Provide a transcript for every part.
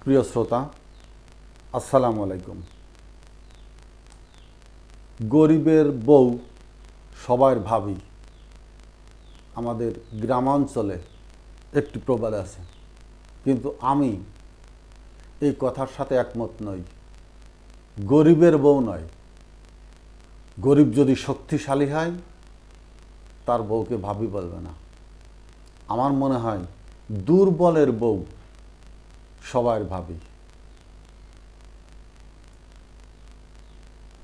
প্রিয় শ্রোতা, আসসালামু আলাইকুম। গরিবের বউ সবার ভাবি, আমাদের গ্রামাঞ্চলে একটি প্রবাদ আছে, কিন্তু আমি এই কথার সাথে একমত নই। গরিবের বউ নয়, গরিব যদি শক্তিশালী হয় তার বউকে ভাবি বলবে না। আমার মনে হয় দুর্বলের বউ সবার ভাবি।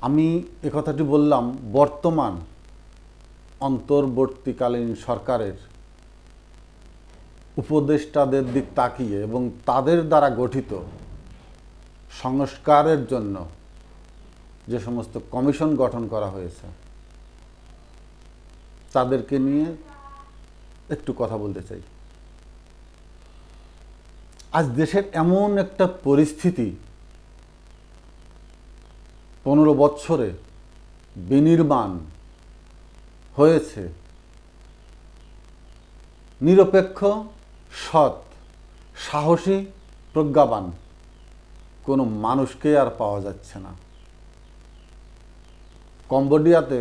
আমি এ কথাটি বললাম বর্তমান অন্তর্বর্তীকালীন সরকারের উপদেষ্টাদের দিক তাকিয়ে এবং তাদের দ্বারা গঠিত সংস্কারের জন্য যে সমস্ত কমিশন গঠন করা হয়েছে তাদেরকে নিয়ে একটু কথা বলতে চাই। আজ দেশের এমন একটা পরিস্থিতি, 15 বছরে বিনির্মাণ হয়েছে, নিরপেক্ষ, সৎ, সাহসী, প্রজ্ঞাবান কোনো মানুষকে আর পাওয়া যাচ্ছে না। কম্বোডিয়াতে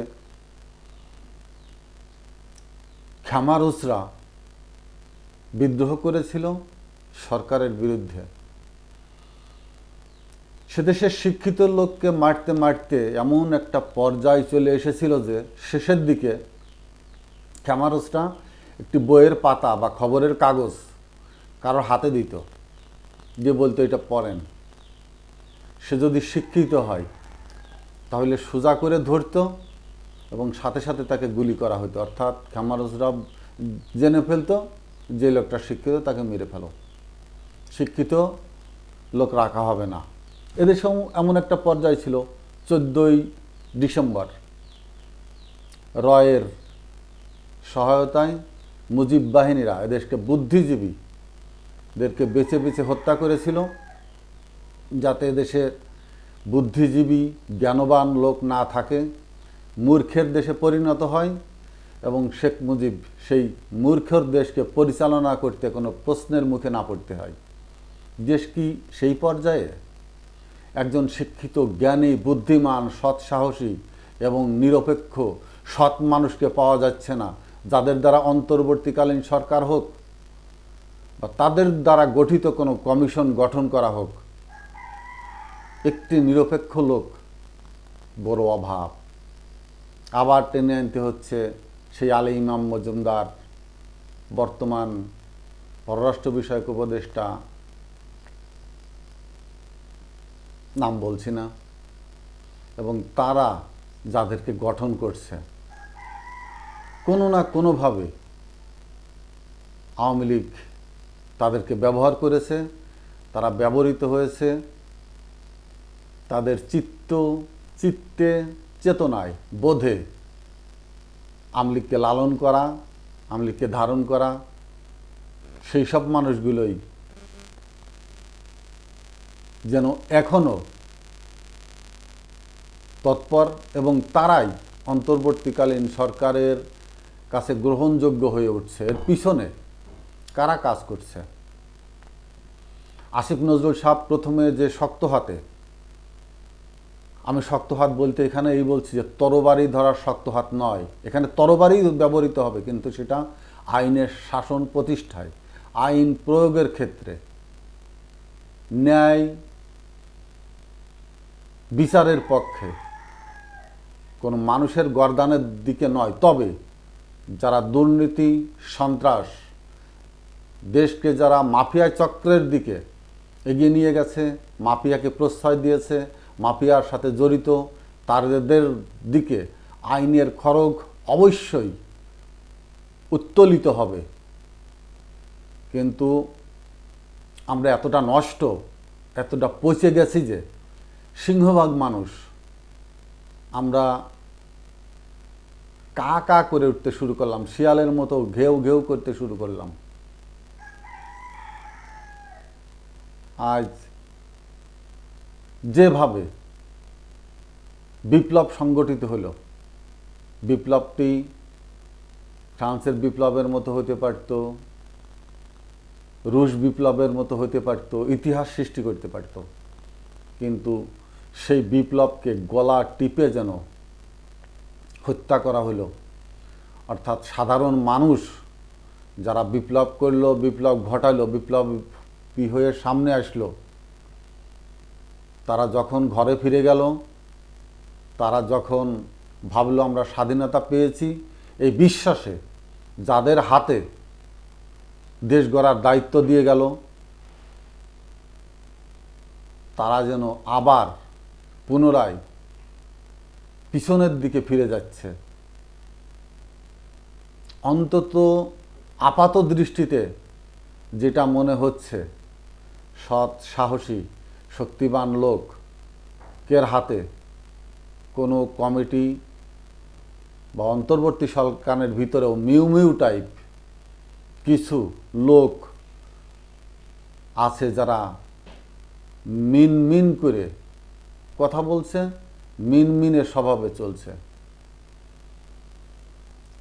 খামারুসরা বিদ্রোহ করেছিল সরকারের বিরুদ্ধে। সে দেশের শিক্ষিত লোককে মারতে মারতে এমন একটা পর্যায়ে চলে এসেছিল যে শেষের দিকে খামারুসরা একটি বইয়ের পাতা বা খবরের কাগজ কারোর হাতে দিত, যে বলতো এটা পড়েন। সে যদি শিক্ষিত হয় তাহলে সোজা করে ধরতো এবং সাথে সাথে তাকে গুলি করা হতো, অর্থাৎ খামারুসরা জেনে ফেলতো যে লোকটা শিক্ষিত, তাকে মেরে ফেলো, শিক্ষিত লোক রাখা হবে না। এদেশে এমন একটা পর্যায় ছিল। 14ই ডিসেম্বর রয়ের সহায়তায় মুজিব বাহিনীরা এদেশকে বুদ্ধিজীবীদেরকে বেছে বেছে হত্যা করেছিল, যাতে এদেশে বুদ্ধিজীবী জ্ঞানবান লোক না থাকে, মূর্খের দেশে পরিণত হয় এবং শেখ মুজিব সেই মূর্খের দেশকে পরিচালনা করতে কোনো প্রশ্নের মুখে না পড়তে হয়। দেশ কি সেই পর্যায়ে? একজন শিক্ষিত, জ্ঞানী, বুদ্ধিমান, সৎ, সাহসী এবং নিরপেক্ষ সৎ মানুষকে পাওয়া যাচ্ছে না, যাদের দ্বারা অন্তর্বর্তীকালীন সরকার হোক বা তাদের দ্বারা গঠিত কোনো কমিশন গঠন করা হোক। একটি নিরপেক্ষ লোক বড় অভাব। আবার টেনে আনতে হচ্ছে সেই আলী ইমাম মজুমদার, বর্তমান পররাষ্ট্র বিষয়ক উপদেষ্টা, নাম বলছি না, এবং তারা যাদেরকে গঠন করছে, কোনো না কোনোভাবে আওয়ামী লীগ তাদেরকে ব্যবহার করেছে, তারা ব্যবহৃত হয়েছে। তাদের চিত্তে, চেতনায়, বোধে আওয়ামী লীগকে লালন করা, আওয়ামী লীগকে ধারণ করা, সেই সব মানুষগুলোই যেন এখনও তৎপর, এবং তারাই অন্তর্বর্তীকালীন সরকারের কাছে গ্রহণযোগ্য হয়ে উঠছে। এর পিছনে কারা কাজ করছে? আসিফ নজরুল সাহেব প্রথমে যে শক্ত হাতে, আমি শক্ত হাত বলতে এখানে এই বলছি যে তরবারি ধরার শক্ত হাত নয়, এখানে তরবারি ব্যবহৃত হবে, কিন্তু সেটা আইনের শাসন প্রতিষ্ঠায়, আইন প্রয়োগের ক্ষেত্রে, ন্যায় বিচারের পক্ষে, কোনো মানুষের গর্দানের দিকে নয়। তবে যারা দুর্নীতি, সন্ত্রাস, দেশকে যারা মাফিয়া চক্রের দিকে এগিয়ে নিয়ে গেছে, মাফিয়াকে প্রশ্রয় দিয়েছে, মাফিয়ার সাথে জড়িত, তাদের দিকে আইনের খড়গ অবশ্যই উত্তোলিত হবে। কিন্তু আমরা এতটা নষ্ট, এতটা পচে গেছি যে সিংহভাগ মানুষ আমরা কা কা করে উঠতে শুরু করলাম, শিয়ালের মতো ঘেউ ঘেউ করতে শুরু করলাম। আজ যেভাবে বিপ্লব সংগঠিত হলো, বিপ্লবটি ফ্রান্সের বিপ্লবের মতো হতে পারত, রুশ বিপ্লবের মতো হতে পারত, ইতিহাস সৃষ্টি করতে পারত। কিন্তু সেই বিপ্লবকে গলা টিপে যেন হত্যা করা হলো। অর্থাৎ সাধারণ মানুষ যারা বিপ্লব করলো, বিপ্লব ঘটালো, বিপ্লবী হয়ে সামনে আসলো, তারা যখন ঘরে ফিরে গেল, তারা যখন ভাবলো আমরা স্বাধীনতা পেয়েছি, এই বিশ্বাসে যাদের হাতে দেশ গড়ার দায়িত্ব দিয়ে গেল, তারা যেন আবার পুনরায় পিছনের দিকে ফিরে যাচ্ছে। অন্তত আপাত দৃষ্টিতে যেটা মনে হচ্ছে, সৎ, সাহসী, শক্তিবান লোকের হাতে কোনো কমিটি বা অন্তর্বর্তী সরকারের ভিতরেও মিউ মিউ টাইপ কিছু লোক আছে যারা মিন মিন করে কথা বলছে, মিন মিনের স্বভাবে চলছে।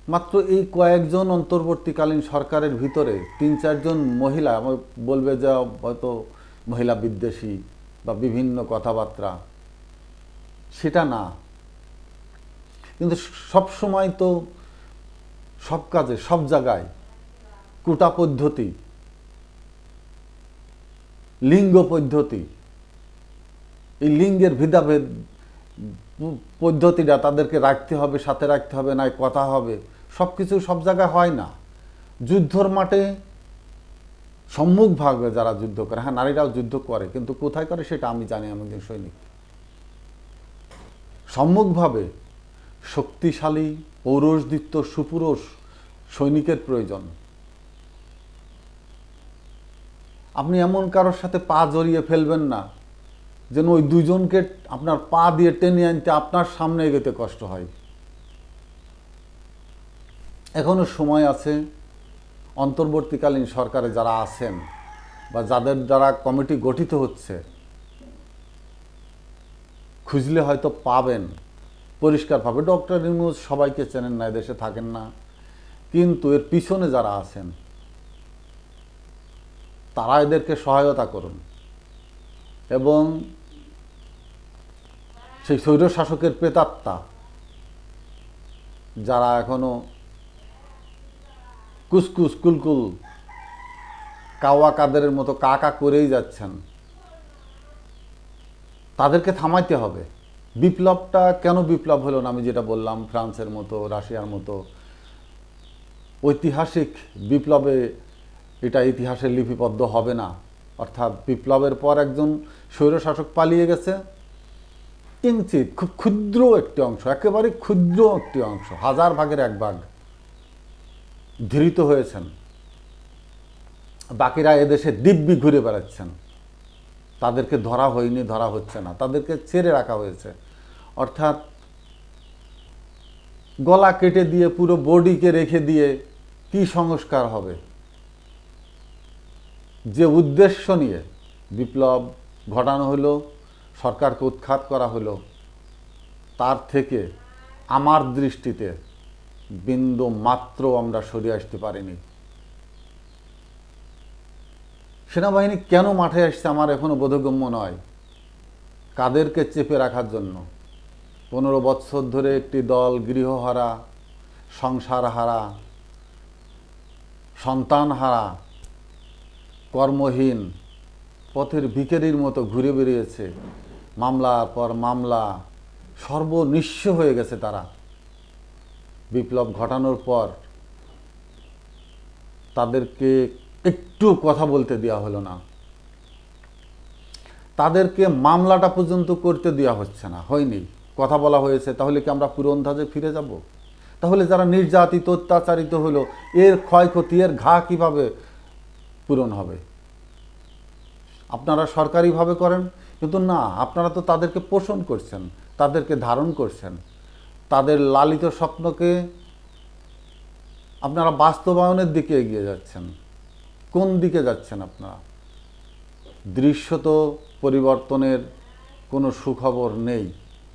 মাত্র এই কয়েকজন অন্তর্বর্তীকালীন সরকারের ভিতরে ৩-৪ জন মহিলা, আমার বলবে যে হয়তো মহিলা বিদ্বেষী বা বিভিন্ন কথাবার্তা, সেটা না। কিন্তু সব সময় তো সব কাজে সব জায়গায় কোটা পদ্ধতি, লিঙ্গ পদ্ধতি, এই লিঙ্গের ভেদাভেদ পদ্ধতিটা তাদেরকে রাখতে হবে, সাথে রাখতে হবে, না কথা হবে, সব কিছু সব জায়গায় হয় না। যুদ্ধর মাঠে সম্মুখভাবে যারা যুদ্ধ করে, হ্যাঁ নারীরাও যুদ্ধ করে, কিন্তু কোথায় করে সেটা আমি জানি, আমি একজন সৈনিক। সম্মুখভাবে শক্তিশালী, পৌরুষদীপ্ত, সুপুরুষ সৈনিকের প্রয়োজন। আপনি এমন কারোর সাথে পা জড়িয়ে ফেলবেন না যেন ওই দুজনকে আপনার পা দিয়ে টেনে আনতে আপনার সামনে এগোতে কষ্ট হয়। এখনো সময় আছে। অন্তর্বর্তীকালীন সরকারে যারা আছেন বা যাদের দ্বারা কমিটি গঠিত হচ্ছে, খুঁজলে হয়তো পাবেন, পরিষ্কারভাবে। ডক্টর ইউনূস সবাইকে চেনেন না, এদেশে থাকেন না, কিন্তু এর পিছনে যারা আছেন তারা এদেরকে সহায়তা করুন এবং সেই স্বৈর শাসকের প্রেতাত্মা যারা এখনো কুসকুস কুলকুল কাওয়া কাদেরের মতো কাকা করেই যাচ্ছেন, তাদেরকে থামাইতে হবে। বিপ্লবটা কেন বিপ্লব হলো না? আমি যেটা বললাম, ফ্রান্সের মতো, রাশিয়ার মতো ঐতিহাসিক বিপ্লবে এটা ইতিহাসে লিপিবদ্ধ হবে না। অর্থাৎ বিপ্লবের পর একজন স্বৈরশাসক পালিয়ে গেছে, কিঞ্চিত খুব ক্ষুদ্র একটি অংশ, একেবারে ক্ষুদ্র একটি অংশ, 1000 ভাগের 1 ভাগ ধৃত হয়েছেন, বাকিরা এদেশে দিব্যি ঘুরে বেড়াচ্ছেন। তাদেরকে ধরা হয়নি, ধরা হচ্ছে না, তাদেরকে ছেড়ে রাখা হয়েছে। অর্থাৎ গলা কেটে দিয়ে পুরো বডিকে রেখে দিয়ে কি সংস্কার হবে? যে উদ্দেশ্য নিয়ে বিপ্লব ঘটানো হলো, সরকারকে উৎখাত করা হলো, তার থেকে আমার দৃষ্টিতে বিন্দু মাত্র আমরা সরে আসতে পারিনি। সেনাবাহিনী কেন মাঠে আসছে আমার এখনো বোধগম্য নয়। কাদেরকে চেপে রাখার জন্য? 15 বছর ধরে একটি দল গৃহহারা, সংসারহারা, সন্তানহারা, কর্মহীন, পথের ভিখারির মতো ঘুরে বেরিয়েছে, মামলার পর মামলা, সর্বনিঃস্ব হয়ে গেছে তারা। বিপ্লব ঘটানোর পর তাদেরকে একটু কথা বলতে দেওয়া হলো না, তাদেরকে মামলাটা পর্যন্ত করতে দেওয়া হচ্ছে না, হয়নি। কথা বলা হয়েছে, তাহলে কি আমরা পুরন্ধাজে ফিরে যাব? তাহলে যারা নির্যাতিত, অত্যাচারিত হলো, এর ক্ষয়ক্ষতি, এর ঘা কিভাবে পূরণ হবে? আপনারা সরকারিভাবে করেন, কিন্তু না, আপনারা তো তাদেরকে পোষণ করছেন, তাদেরকে ধারণ করছেন, তাদের লালিত স্বপ্নকে আপনারা বাস্তবায়নের দিকে এগিয়ে যাচ্ছেন। কোন দিকে যাচ্ছেন আপনারা? দৃশ্যত পরিবর্তনের কোনো সুখবর নেই,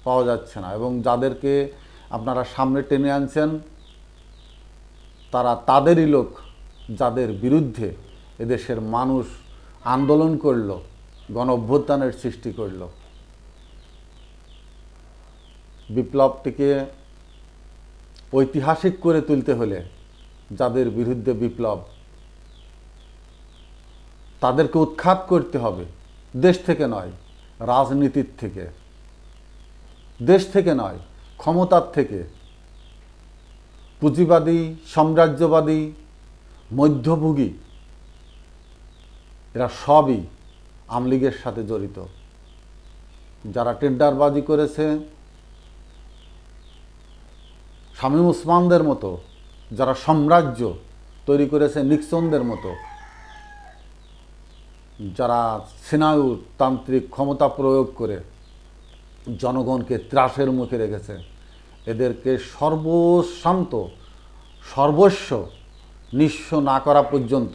পাওয়া যাচ্ছে না। এবং যাদেরকে আপনারা সামনে টেনে আনছেন তারা তাদেরই লোক যাদের বিরুদ্ধে এদেশের মানুষ আন্দোলন করল, গণ অভ্যুত্থানের সৃষ্টি করল। বিপ্লবটিকে ঐতিহাসিক করে তুলতে হলে যাদের বিরুদ্ধে বিপ্লব, তাদেরকে উৎখাত করতে হবে, দেশ থেকে নয়, রাজনীতির থেকে, দেশ থেকে নয়, ক্ষমতার থেকে। পুঁজিবাদী, সাম্রাজ্যবাদী, মধ্যভোগী এরা সবই আওয়ামী লীগের সাথে জড়িত। যারা টেন্ডারবাজি করেছে, শামীম ওসমানদের মতো, যারা সাম্রাজ্য তৈরি করেছে নিক্সনদের মতো, যারা সেনাতান্ত্রিক ক্ষমতা প্রয়োগ করে জনগণকে ত্রাসের মুখে রেখেছে, এদেরকে সর্বস্ব নিঃস্ব না করা পর্যন্ত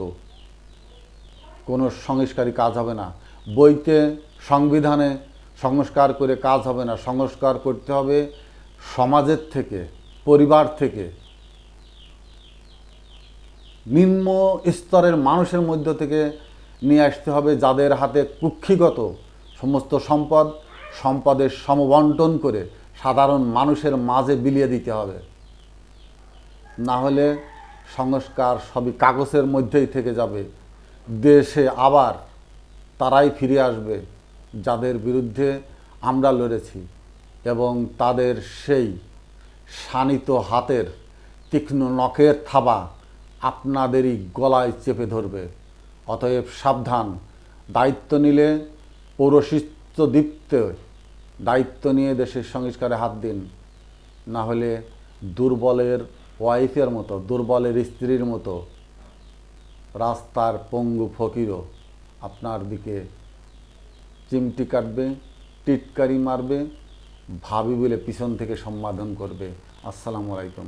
কোনো সংস্কারই কাজ হবে না। বইতে, সংবিধানে সংস্কার করে কাজ হবে না। সংস্কার করতে হবে সমাজের থেকে, পরিবার থেকে, নিম্ন স্তরের মানুষের মধ্য থেকে নিয়ে আসতে হবে, যাদের হাতে কুক্ষিগত সমস্ত সম্পদের সমবন্টন করে সাধারণ মানুষের মাঝে বিলিয়ে দিতে হবে। না হলে সংস্কার সবই কাগজের মধ্যেই থেকে যাবে। দেশে আবার তারাই ফিরে আসবে যাদের বিরুদ্ধে আমরা লড়েছি, এবং তাদের সেই শানিত হাতের তীক্ষ্ণ নখের থাবা আপনাদেরই গলায় চেপে ধরবে। অতএব সাবধান। দায়িত্ব নিলে পৌরোহিত্য দীপ্তে দায়িত্ব নিয়ে দেশের সংস্কারে হাত দিন। না হলে দুর্বলের ওয়াইফের মতো, দুর্বলের স্ত্রীর মতো রাস্তার পঙ্গু ফকিরও আপনার দিকে চিমটি কাটবে, টিটকারি মারবে, ভাবি বলে পিছন থেকে সম্বোধন করবে। আসসালামু আলাইকুম।